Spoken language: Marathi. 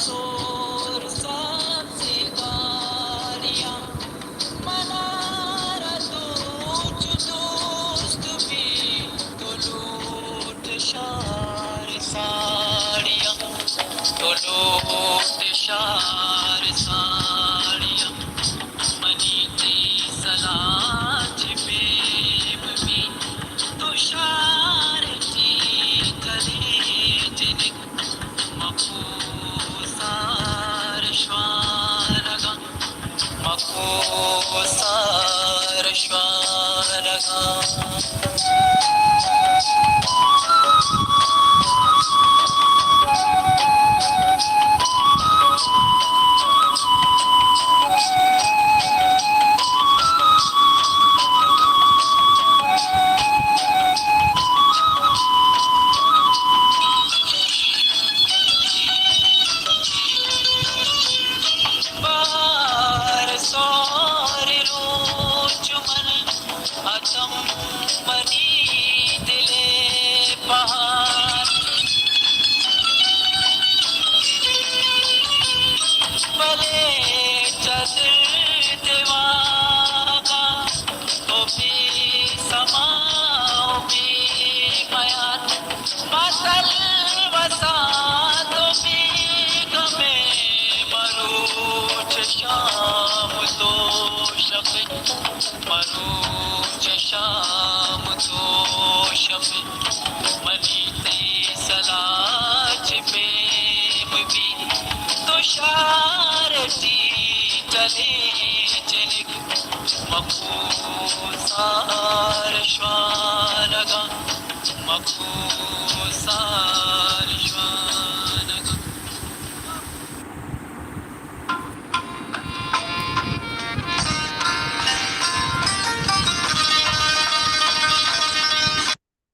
सोर साचे गालियां मनारा तुझ दोस्त भी तो लूट शार साड़ियां तो लूट शार साड़ियां मनी ती सलाज बेब भी तुषार ती कलेज मकुसार श्वानगा मकुसार श्वानगा बार सोरे रोज मन अतम मनी दिले पहाड़ भले चदर देवागा तो भी समाओ भी बयान फसल वसा तो भी गमे मरूज शाम तो शफे मरूज शाम तो शफे मनी ते सलाज बेम भी तुषारती चले चलिक मकुसार श्वानगा मकुसार